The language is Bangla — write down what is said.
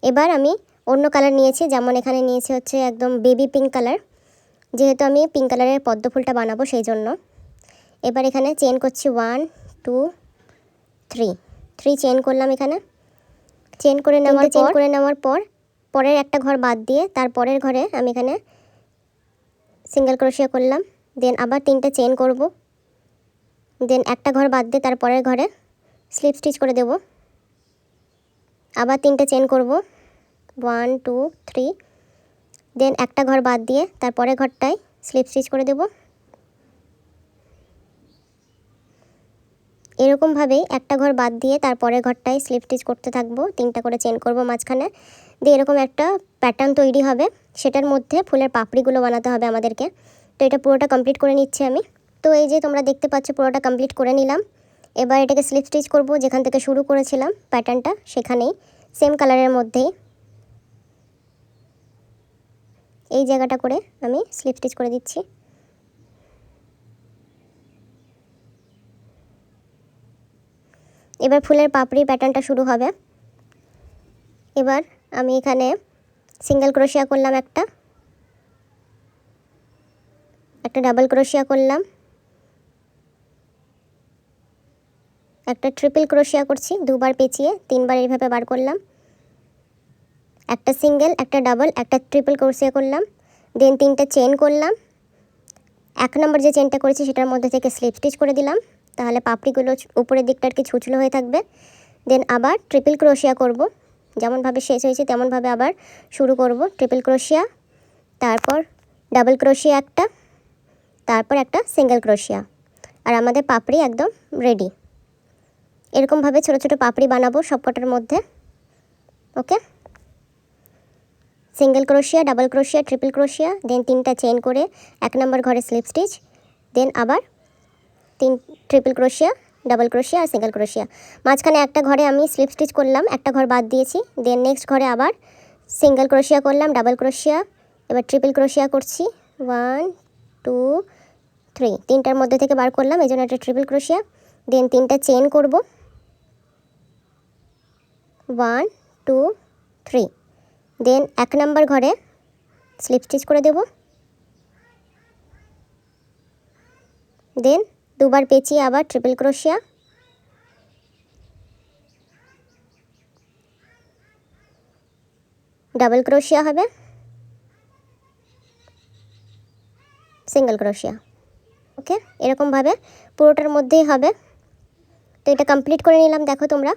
এবার আমি অন্য কালার নিয়েছি, যেমন এখানে নিয়েছি হচ্ছে একদম বেবি পিঙ্ক কালার, যেহেতু আমি পিঙ্ক কালারের পদ্ম ফুলটা বানাবো সেই জন্য। এবার এখানে চেন করছি 1 2 3 চেন করলাম। এখানে চেন করে নেওয়ার পর পরের একটা ঘর বাদ দিয়ে তার পরের ঘরে আমি এখানে সিঙ্গেল ক্রোশিয়া করলাম। দেন আবার 3টে চেন করব। দেন একটা ঘর বাদ দিয়ে তার পরের ঘরে স্লিপ স্টিচ করে দেব। আবার 3টে চেন করব 1 2 3। দেন একটা ঘর বাদ দিয়ে তার পরের ঘরটায় স্লিপ স্টিচ করে দেব। এরকমভাবেই একটা ঘর বাদ দিয়ে তার পরের ঘরটায় স্লিপ স্টিচ করতে থাকবো। 3টা করে চেন করব মাঝখানে দিয়ে এরকম একটা প্যাটার্ন তৈরি হবে। সেটার মধ্যে ফুলের পাপড়িগুলো বানাতে হবে আমাদেরকে। তো এটা পুরোটা কমপ্লিট করে নিচ্ছি আমি। তো এই যে তোমরা দেখতে পাচ্ছ পুরোটা কমপ্লিট করে নিলাম। এবার এটাকে স্লিপ স্টিচ করব যেখান থেকে শুরু করেছিলাম প্যাটার্নটা, সেখানেই সেম কালারের মধ্যেই এই জায়গাটা করে আমি স্লিপ স্টিচ করে দিচ্ছি। এবার ফুলের পাপড়ি প্যাটার্নটা শুরু হবে। এবার আমি এখানে সিঙ্গেল ক্রোশিয়া করলাম, একটা ডাবল ক্রোশিয়া করলাম, একটা ট্রিপল ক্রোশিয়া করছি, দুবার পেঁচিয়ে 3বার এইভাবে বার করলাম, একটা সিঙ্গেল, একটা ডাবল, একটা ট্রিপল ক্রোশিয়া করলাম। দেন 3টে চেন করলাম। 1 নম্বর যে চেনটা করেছি সেটার মধ্যে থেকে স্লিপ স্টিচ করে দিলাম, তাহলে পাপড়িগুলো উপরের দিকটা আর কি ছুঁচলো হয়ে থাকবে। দেন আবার ট্রিপল ক্রোশিয়া করব, যেমনভাবে শেষ হয়েছে তেমনভাবে আবার শুরু করব। ট্রিপল ক্রোশিয়া, তারপর ডাবল ক্রোশিয়া একটা, তারপর একটা সিঙ্গেল ক্রোশিয়া, আর আমাদের পাপড়ি একদম রেডি। এরকমভাবে ছোট ছোট পাপড়ি বানাবো সবকটার মধ্যে। ওকে, সিঙ্গেল ক্রোশিয়া, ডাবল ক্রোশিয়া, ট্রিপল ক্রোশিয়া, দেন 3টা চেন করে 1 নম্বর ঘরে স্লিপ স্টিচ, দেন আবার 3 ট্রিপল ক্রোশিয়া, ডাবল ক্রোশিয়া আর সিঙ্গেল ক্রোশিয়া। মাঝখানে একটা ঘরে আমি স্লিপ স্টিচ করলাম, একটা ঘর বাদ দিয়েছি। দেন নেক্সট ঘরে আবার সিঙ্গেল ক্রোশিয়া করলাম, ডাবল ক্রোশিয়া, এবার ট্রিপল ক্রোশিয়া করছি 1 2 3, 3টার মধ্যে থেকে বার করলাম, এই জন্য একটা ট্রিপল ক্রোশিয়া। দেন 3টা চেন করব 1 2 3। দেন 1 নম্বর ঘরে স্লিপ স্টিচ করে দেব। দেন দুবার পেঁচিয়ে আবার ট্রিপল ক্রোশিয়া, ডাবল ক্রোশিয়া হবে, সিঙ্গেল ক্রোশিয়া। ওকে, এরকমভাবে পুরোটার মধ্যেই হবে। তো এটা কমপ্লিট করে নিলাম, দেখো তোমরা।